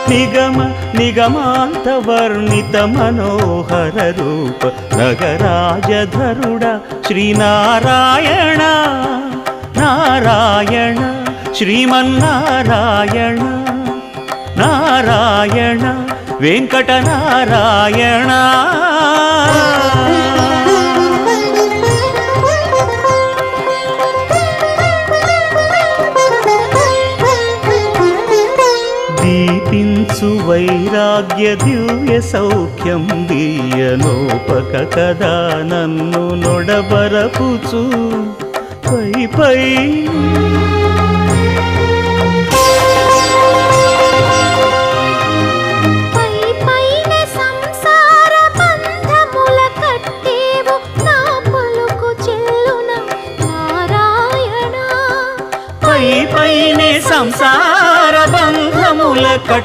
నిగమ నిగమాంత వర్ణిత మనోహర రూప నగరాజధరుడ శ్రీనారాయణ నారాయణ శ్రీమన్నారాయణ నారాయణ వెంకటనారాయణ. దీపించు వైరాగ్య దివ్య సౌఖ్యం దీయనోపక కదా నన్ను నొడబరపుచు పై పై